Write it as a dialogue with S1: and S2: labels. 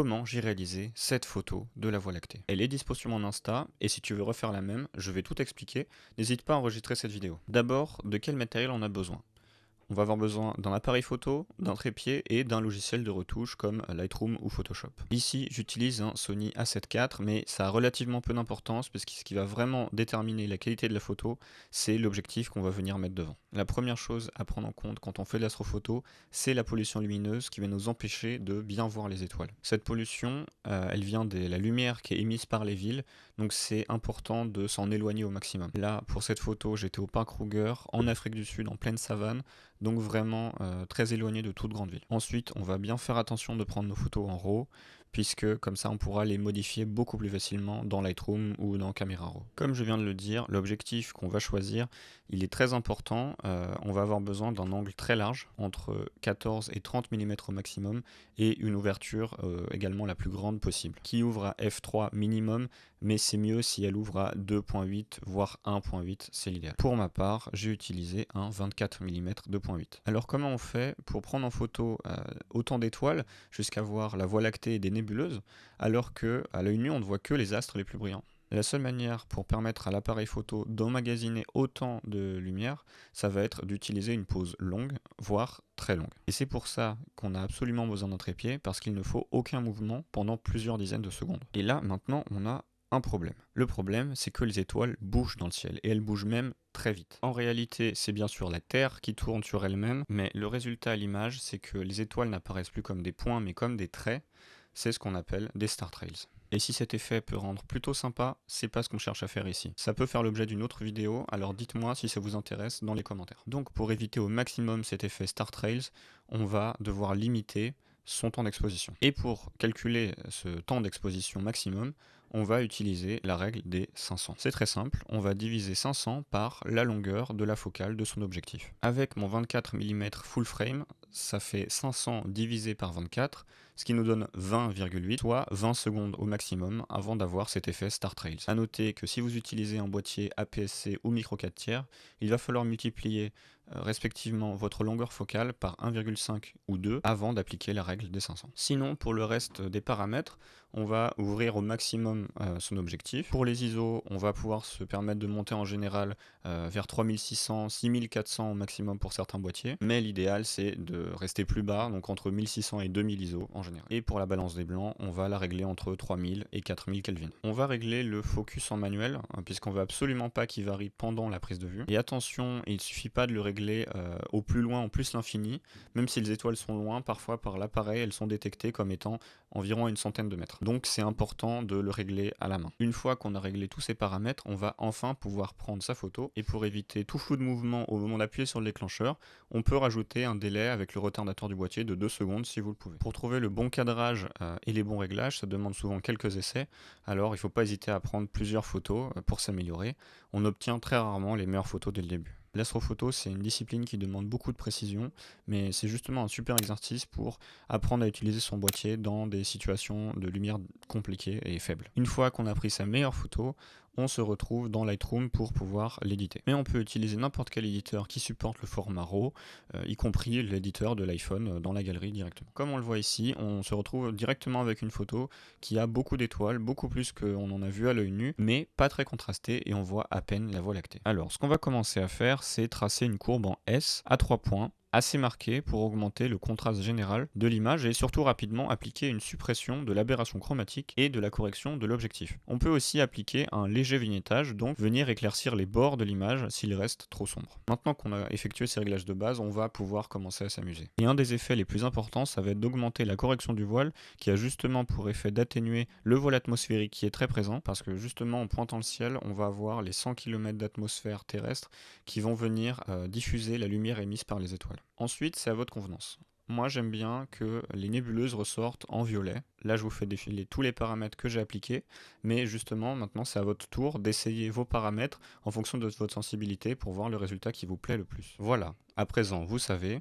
S1: Comment j'ai réalisé cette photo de la Voie lactée. Elle est dispo sur mon Insta, et si tu veux refaire la même, je vais tout expliquer. N'hésite pas à enregistrer cette vidéo. D'abord, de quel matériel on a besoin? On va avoir besoin d'un appareil photo, d'un trépied et d'un logiciel de retouche comme Lightroom ou Photoshop. Ici, j'utilise un Sony A7 IV, mais ça a relativement peu d'importance parce que ce qui va vraiment déterminer la qualité de la photo, c'est l'objectif qu'on va venir mettre devant. La première chose à prendre en compte quand on fait de l'astrophoto, c'est la pollution lumineuse qui va nous empêcher de bien voir les étoiles. Cette pollution, elle vient de la lumière qui est émise par les villes, donc c'est important de s'en éloigner au maximum. Là, pour cette photo, j'étais au parc Kruger, en Afrique du Sud, en pleine savane, donc vraiment très éloigné de toute grande ville. Ensuite, on va bien faire attention de prendre nos photos en RAW, puisque comme ça on pourra les modifier beaucoup plus facilement dans Lightroom ou dans Camera Raw. Comme je viens de le dire, l'objectif qu'on va choisir, il est très important. On va avoir besoin d'un angle très large, entre 14 et 30 mm au maximum, et une ouverture également la plus grande possible, qui ouvre à f3 minimum, mais c'est mieux si elle ouvre à 2.8 voire 1.8, c'est l'idéal. Pour ma part, j'ai utilisé un 24 mm 2.8. Alors comment on fait pour prendre en photo autant d'étoiles jusqu'à voir la Voie lactée et des nébuleuses, alors que à l'œil nu on ne voit que les astres les plus brillants? La seule manière pour permettre à l'appareil photo d'emmagasiner autant de lumière, ça va être d'utiliser une pause longue, voire très longue. Et c'est pour ça qu'on a absolument besoin d'un trépied, parce qu'il ne faut aucun mouvement pendant plusieurs dizaines de secondes. Et là, maintenant, on a un problème. Le problème, c'est que les étoiles bougent dans le ciel, et elles bougent même très vite. En réalité, c'est bien sûr la Terre qui tourne sur elle-même, mais le résultat à l'image, c'est que les étoiles n'apparaissent plus comme des points, mais comme des traits. C'est ce qu'on appelle des star trails. Et si cet effet peut rendre plutôt sympa, c'est pas ce qu'on cherche à faire ici. Ça peut faire l'objet d'une autre vidéo, alors dites-moi si ça vous intéresse dans les commentaires. Donc pour éviter au maximum cet effet Star Trails, on va devoir limiter son temps d'exposition. Et pour calculer ce temps d'exposition maximum, on va utiliser la règle des 500. C'est très simple, on va diviser 500 par la longueur de la focale de son objectif. Avec mon 24 mm full frame, ça fait 500 divisé par 24, ce qui nous donne 20,8, soit 20 secondes au maximum avant d'avoir cet effet Star Trails. A noter que si vous utilisez un boîtier APS-C ou micro 4 tiers, il va falloir multiplier respectivement votre longueur focale par 1,5 ou 2 avant d'appliquer la règle des 500. Sinon, pour le reste des paramètres, on va ouvrir au maximum son objectif. Pour les ISO, on va pouvoir se permettre de monter en général vers 3600, 6400 au maximum pour certains boîtiers, mais l'idéal c'est de rester plus bas, donc entre 1600 et 2000 ISO en général. Et pour la balance des blancs, on va la régler entre 3000 et 4000 Kelvin. On va régler le focus en manuel, puisqu'on veut absolument pas qu'il varie pendant la prise de vue. Et attention, il ne suffit pas de le régler au plus loin, en plus l'infini, même si les étoiles sont loin, parfois par l'appareil, elles sont détectées comme étant environ à une centaine de mètres. Donc c'est important de le régler à la main. Une fois qu'on a réglé tous ces paramètres, on va enfin pouvoir prendre sa photo, et pour éviter tout flou de mouvement au moment d'appuyer sur le déclencheur, on peut rajouter un délai avec le retardateur du boîtier de 2 secondes si vous le pouvez. Pour trouver le bon cadrage et les bons réglages, ça demande souvent quelques essais, alors il ne faut pas hésiter à prendre plusieurs photos pour s'améliorer. On obtient très rarement les meilleures photos dès le début. L'astrophoto, c'est une discipline qui demande beaucoup de précision, mais c'est justement un super exercice pour apprendre à utiliser son boîtier dans des situations de lumière compliquées et faibles. Une fois qu'on a pris sa meilleure photo, on se retrouve dans Lightroom pour pouvoir l'éditer. Mais on peut utiliser n'importe quel éditeur qui supporte le format RAW, y compris l'éditeur de l'iPhone dans la galerie directement. Comme on le voit ici, on se retrouve directement avec une photo qui a beaucoup d'étoiles, beaucoup plus qu'on en a vu à l'œil nu, mais pas très contrastée, et on voit à peine la Voie lactée. Alors, ce qu'on va commencer à faire, c'est tracer une courbe en S à 3 points, assez marqué pour augmenter le contraste général de l'image et surtout rapidement appliquer une suppression de l'aberration chromatique et de la correction de l'objectif. On peut aussi appliquer un léger vignettage, donc venir éclaircir les bords de l'image s'il reste trop sombre. Maintenant qu'on a effectué ces réglages de base, on va pouvoir commencer à s'amuser. Et un des effets les plus importants, ça va être d'augmenter la correction du voile, qui a justement pour effet d'atténuer le voile atmosphérique qui est très présent, parce que justement en pointant le ciel, on va avoir les 100 km d'atmosphère terrestre qui vont venir diffuser la lumière émise par les étoiles. Ensuite, c'est à votre convenance. Moi, j'aime bien que les nébuleuses ressortent en violet. Là, je vous fais défiler tous les paramètres que j'ai appliqués, mais justement, maintenant, c'est à votre tour d'essayer vos paramètres en fonction de votre sensibilité pour voir le résultat qui vous plaît le plus. Voilà, à présent, vous savez,